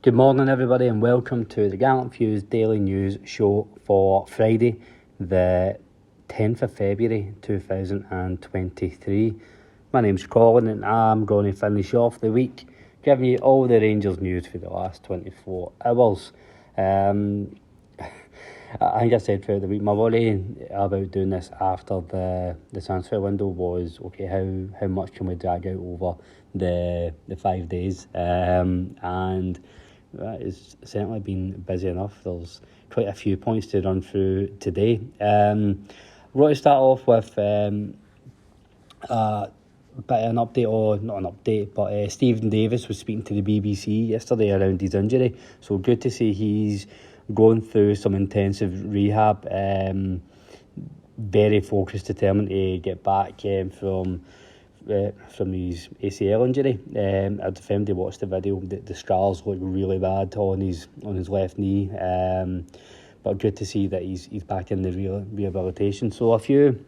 Good morning, everybody, and welcome to the Gallant Views Daily News Show for Friday, the 10th of February 2023. My name's Colin, and I'm going to finish off the week giving you all the Rangers news for the last 24 hours. I think I said throughout the week, my worry about doing this after the transfer window was, okay, how much can we drag out over the 5 days? And it's certainly been busy enough. There's quite a few points to run through today. We're going to start off with a bit of an update, or not an update, but Stephen Davis was speaking to the BBC yesterday around his injury. So good to see he's going through some intensive rehab. Very focused, determined to get back from his ACL injury. I'd defend to watch the video. The scars look really bad on his left knee, but good to see that he's back in the rehabilitation. So a few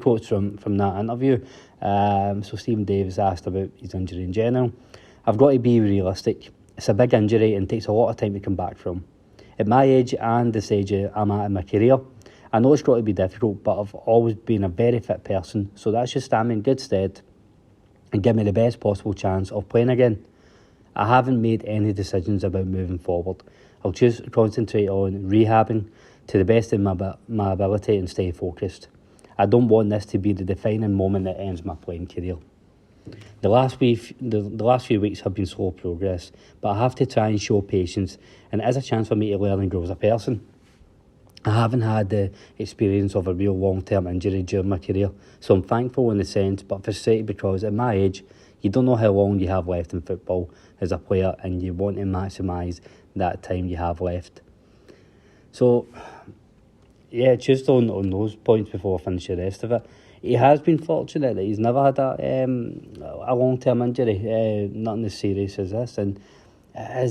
quotes from that interview. So Stephen Davis asked about his injury in general. "I've got to be realistic. It's a big injury and takes a lot of time to come back from. At my age and the stage I'm at in my career, I know it's got to be difficult, but I've always been a very fit person, so that should stand me in good stead and give me the best possible chance of playing again. I haven't made any decisions about moving forward. I'll just concentrate on rehabbing to the best of my ability and stay focused. I don't want this to be the defining moment that ends my playing career. The last few weeks have been slow progress, but I have to try and show patience, and it is a chance for me to learn and grow as a person. I haven't had the experience of a real long-term injury during my career, so I'm thankful in a sense, but frustrated because at my age, you don't know how long you have left in football as a player, and you want to maximise that time you have left." So, yeah, just on those points before I finish the rest of it, he has been fortunate that he's never had a long-term injury, nothing as serious as this, and it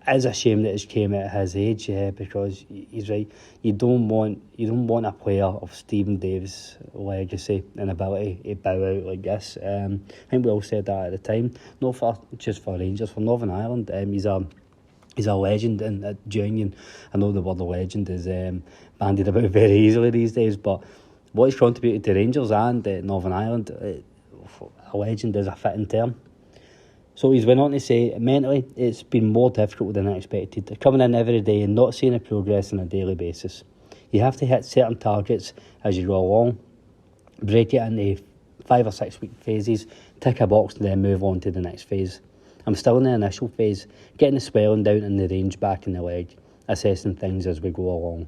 is a shame that it came at his age, because he's right. You don't want a player of Stephen Davis' legacy and ability to bow out like this. I think we all said that at the time. Not just for Rangers, for Northern Ireland. He's a legend in Union. I know the word legend is bandied about very easily these days, but what he's contributed to Rangers and Northern Ireland, a legend is a fitting term. So he's went on to say, "Mentally, it's been more difficult than I expected. Coming in every day and not seeing a progress on a daily basis. You have to hit certain targets as you go along, break it into 5 or 6 week phases, tick a box and then move on to the next phase. I'm still in the initial phase, getting the swelling down and the range back in the leg, assessing things as we go along.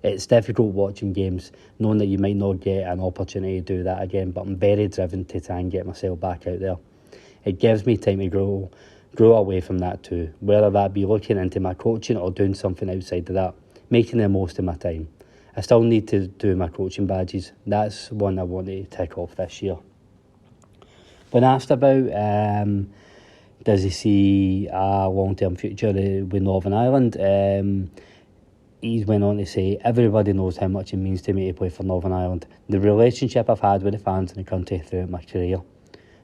It's difficult watching games, knowing that you might not get an opportunity to do that again, but I'm very driven to try and get myself back out there. It gives me time to grow away from that too, whether that be looking into my coaching or doing something outside of that, making the most of my time. I still need to do my coaching badges. That's one I want to tick off this year." When asked about does he see a long-term future with Northern Ireland, he went on to say, "Everybody knows how much it means to me to play for Northern Ireland. The relationship I've had with the fans in the country throughout my career.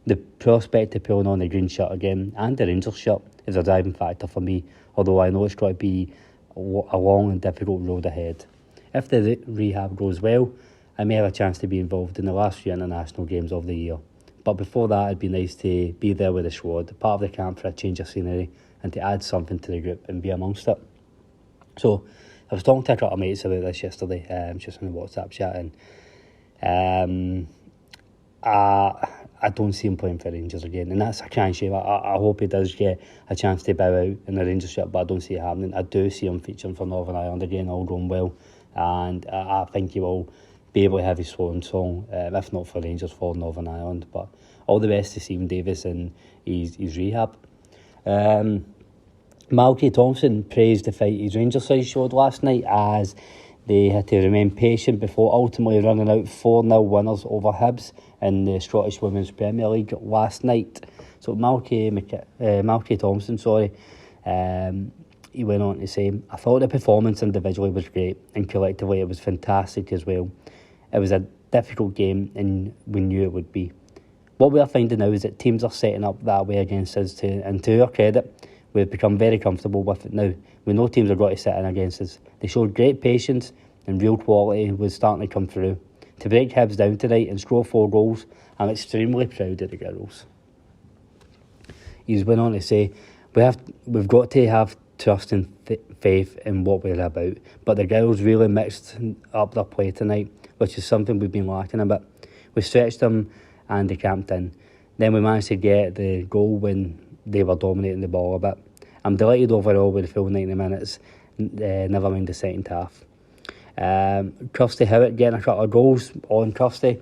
The prospect of pulling on the green shirt again, and the Rangers shirt, is a driving factor for me, although I know it's got to be a long and difficult road ahead. If the rehab goes well, I may have a chance to be involved in the last few international games of the year. But before that, it'd be nice to be there with the squad, part of the camp for a change of scenery, and to add something to the group and be amongst it." So I was talking to a couple of mates about this yesterday, just in the WhatsApp chat, and I don't see him playing for Rangers again, and that's a crying shame. I hope he does get a chance to bow out in the Rangers shirt, but I don't see it happening. I do see him featuring for Northern Ireland again, all going well, and I think he will be able to have his swan song, if not for Rangers, for Northern Ireland. But all the best to Stephen Davis and his rehab. Malky Thompson praised the fight his Rangers side showed last night, as they had to remain patient before ultimately running out 4-0 winners over Hibs in the Scottish Women's Premier League last night. So Malky Thompson, he went on to say, "I thought the performance individually was great, and collectively it was fantastic as well. It was a difficult game, and we knew it would be. What we are finding now is that teams are setting up that way against us, and to our credit, we've become very comfortable with it now. We know teams are going to sit in against us. They showed great patience and real quality was starting to come through. To break Hibs down tonight and score 4 goals, I'm extremely proud of the girls. He's went on to say, we've got to have trust and faith in what we're about, but the girls really mixed up their play tonight, which is something we've been lacking a bit. We stretched them and they camped in. Then we managed to get the goal when they were dominating the ball a bit. I'm delighted overall with the full 90 minutes, never mind the second half. Kirsty Howard getting a couple of goals on Kirsty.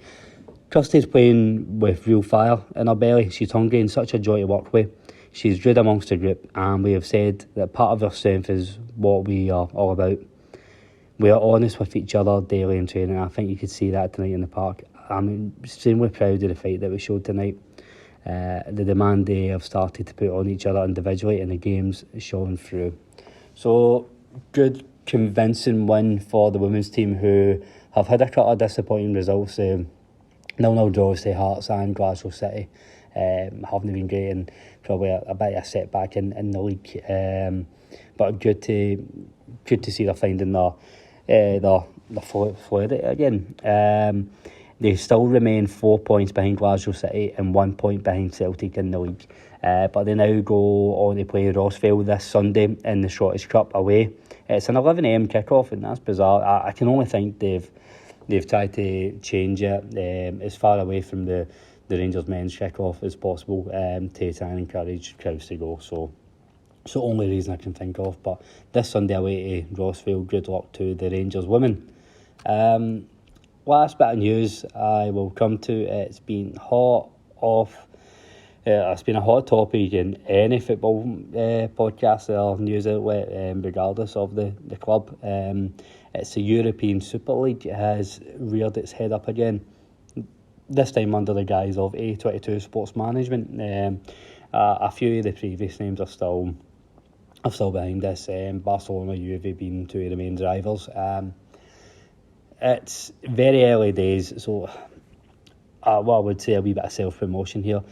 Kirsty's playing with real fire in her belly. She's hungry and such a joy to work with. She's rude amongst the group, and we have said that part of her strength is what we are all about. We are honest with each other daily in training. I think you could see that tonight in the park. I'm extremely proud of the fight that we showed tonight. The demand they have started to put on each other individually in the games is showing through. So, good, convincing win for the women's team, who have had a couple of disappointing results. 0-0 draws to Hearts and Glasgow City. Haven't been great, and probably a bit of a setback in the league. But good to see they're finding their fluidity again. They still remain 4 points behind Glasgow City and 1 point behind Celtic in the league. But they now go on to play Rossvale this Sunday in the Scottish Cup away. It's an 11 a.m. kickoff, and that's bizarre. I can only think they've tried to change it as far away from the Rangers men's kickoff as possible to try and encourage crowds to go. So only reason I can think of. But this Sunday away to Rossvale, good luck to the Rangers women. Last bit of news I will come to. It's been it's been a hot topic in any football podcast or news outlet, regardless of the club. It's the European Super League. It has reared its head up again, this time under the guise of A22 Sports Management. A few of the previous names are still behind this. Barcelona, Juve being two of the main drivers. It's very early days, so what I would say a wee bit of self-promotion here.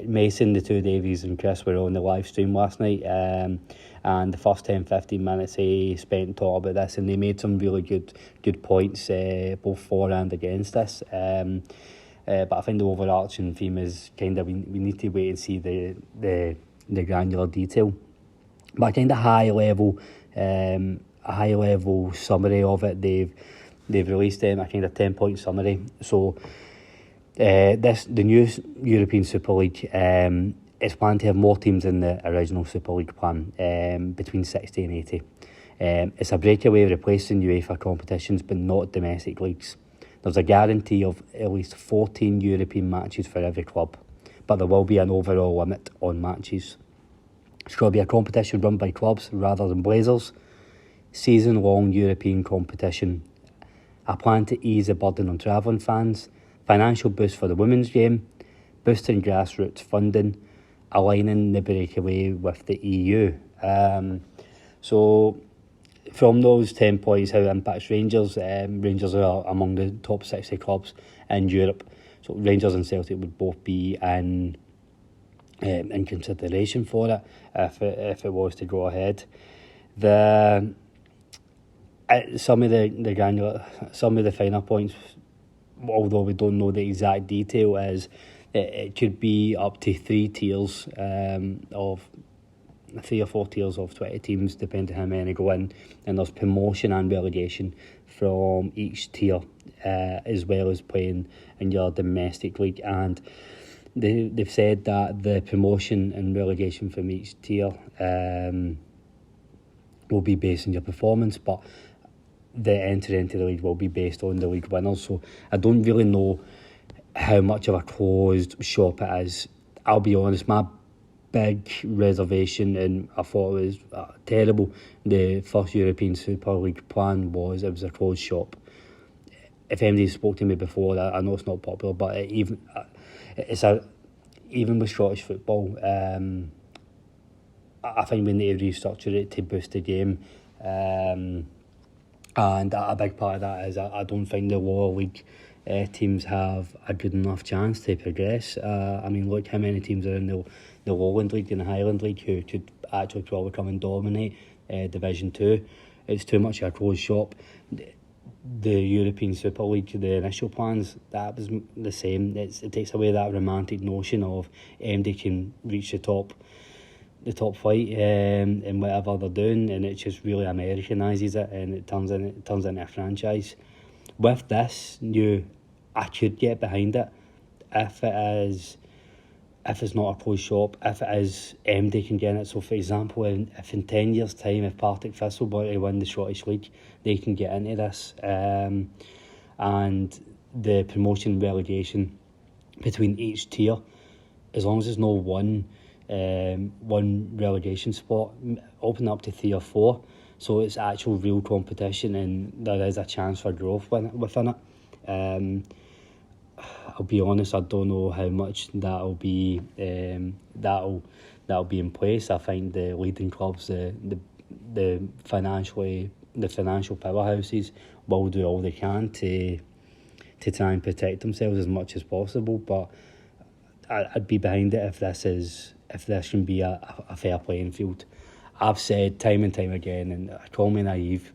Mason, the two Davies and Chris were on the live stream last night, and the first 10-15 minutes they spent talking about this, and they made some really good points, both for and against this. But I think the overarching theme is kind of we need to wait and see the granular detail. But a kind of high level summary of it. They've released a kind of 10-point summary. So the new European Super League is planned to have more teams in the original Super League plan, between 60 and 80. It's a breakaway replacing UEFA competitions, but not domestic leagues. There's a guarantee of at least 14 European matches for every club, but there will be an overall limit on matches. It's going to be a competition run by clubs rather than Blazers. Season-long European competition. A plan to ease the burden on travelling fans. Financial boost for the women's game. Boosting grassroots funding. Aligning the breakaway with the EU. So, from those 10 points, how it impacts Rangers. Rangers are among the top 60 clubs in Europe. So Rangers and Celtic would both be in consideration for it if it was to go ahead. Some of the finer points, although we don't know the exact detail, is it could be up to 3 or 4 tiers of 20 teams, depending how many go in, and there's promotion and relegation from each tier, as well as playing in your domestic league. And they've said that the promotion and relegation from each tier will be based on your performance, but the entry into the league will be based on the league winners. So I don't really know how much of a closed shop it is. I'll be honest, my big reservation, and I thought it was terrible, the first European Super League plan was it was a closed shop. If anybody spoke to me before, I know it's not popular, but even with Scottish football, I think we need to restructure it to boost the game. And a big part of that is I don't think the lower league teams have a good enough chance to progress. I mean, look how many teams are in the Lowland League and the Highland League who could actually probably come and dominate Division 2. It's too much of a closed shop. The European Super League, the initial plans, that was the same. It takes away that romantic notion of MD can reach the top flight in whatever they're doing, and it just really Americanises it, and it turns into a franchise. With this I could get behind it if it's not a closed shop, if it is MD can get in it. So for example, if in 10 years time, if Partick Thistle want to win the Scottish League, they can get into this, and the promotion relegation between each tier, as long as there's no one relegation spot, open up to 3 or 4, so it's actual real competition and there is a chance for growth within it. I'll be honest, I don't know how much that'll be in place. I think the leading clubs, the financial powerhouses will do all they can to try and protect themselves as much as possible, but I'd be behind it if this can be a fair playing field. I've said time and time again, and call me naive,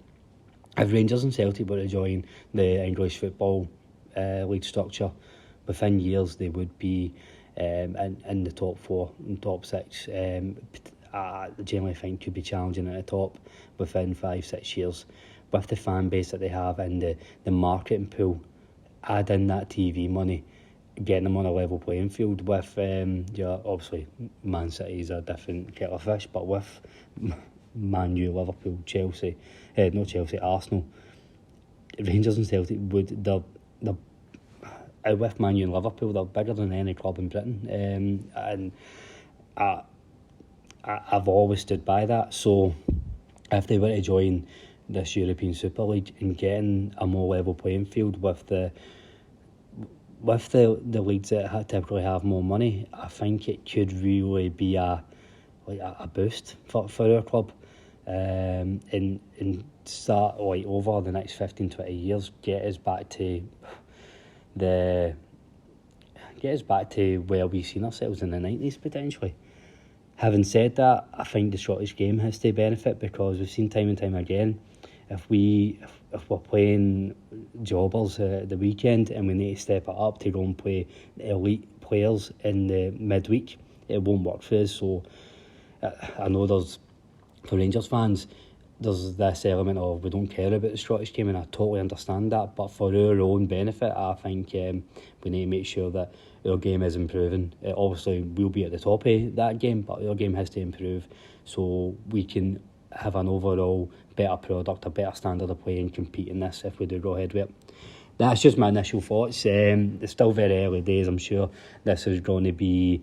if Rangers and Celtic were to join the English Football League structure, within years they would be in the top 4 and top 6. I generally think could be challenging at the top within 5-6 years. With the fan base that they have and the marketing pool, add in that TV money, getting them on a level playing field with obviously Man City's a different kettle of fish, but with Man U, Liverpool, Chelsea, Arsenal, Rangers and Celtic they're with Man U and Liverpool, they're bigger than any club in Britain, and I've always stood by that. So if they were to join this European Super League and getting a more level playing field with the leagues that typically have more money, I think it could really be a boost for our club, and start over the next 15-20 years get us back to where we seen ourselves in the 90s potentially. Having said that, I think the Scottish game has to benefit, because we've seen time and time again, if we're playing jobbers at the weekend and we need to step it up to go and play elite players in the midweek, it won't work for us. So I know for Rangers fans, there's this element of we don't care about the Scottish game, and I totally understand that, but for our own benefit, I think we need to make sure that our game is improving. Obviously we'll be at the top of that game, but our game has to improve so we can have an overall better product, a better standard of play, and compete in this if we do go ahead with it. That's just my initial thoughts. It's still very early days. I'm sure this is going to be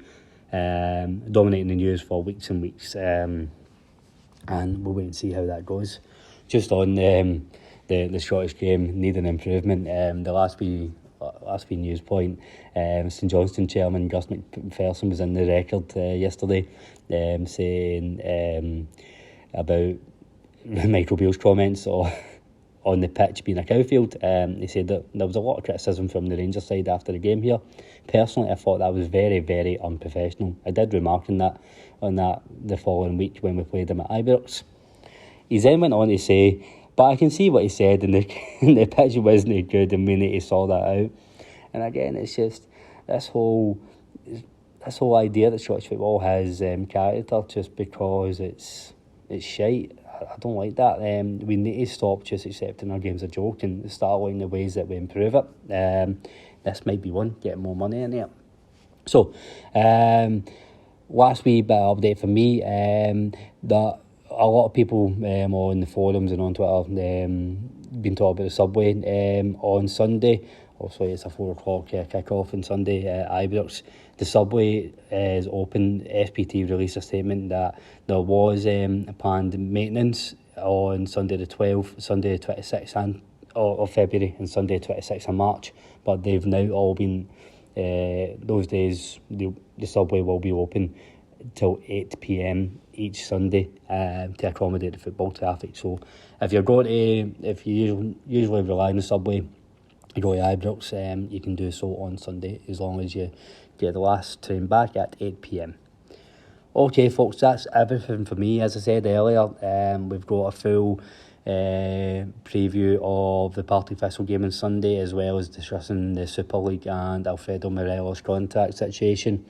dominating the news for weeks and weeks, and we'll wait and see how that goes. Just on the Scottish game needing improvement, the last wee news point, St Johnstone chairman Gus McPherson was in the Record yesterday, saying about Michael Beale's comments on the pitch being a cowfield. He said that there was a lot of criticism from the Rangers side after the game here. Personally, I thought that was very, very unprofessional. I did remark on that the following week when we played them at Ibrox. He then went on to say, but I can see what he said, and the pitch wasn't good, and we need to sort that out. And again, it's just this whole idea that Scottish football has character just because it's shite. I don't like that. We need to stop just accepting our game's a joke and start looking at the ways that we improve it. This might be one, getting more money in it. So, last wee bit of update for me, that a lot of people on the forums and on Twitter been talking about the subway on Sunday. Also, it's a 4 o'clock kick-off on Sunday at Ibrox. The subway is open. SPT released a statement that there was planned maintenance on Sunday the 12th, Sunday the 26th of February and Sunday the 26th of March, but they've now all been, those days, the subway will be open till 8 p.m. each Sunday to accommodate the football traffic. So if you usually rely on the subway Roy Ibrox, you can do so on Sunday as long as you get the last train back at 8 p.m. Okay, folks, that's everything for me. As I said earlier, we've got a full preview of the Partick Thistle game on Sunday, as well as discussing the Super League and Alfredo Morelos contract situation.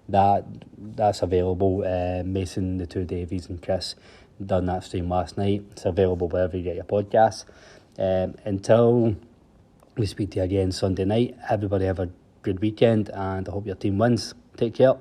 That's available. Mason, the two Davies, and Chris done that stream last night. It's available wherever you get your podcasts. Until we speak to you again Sunday night, everybody have a good weekend, and I hope your team wins. Take care.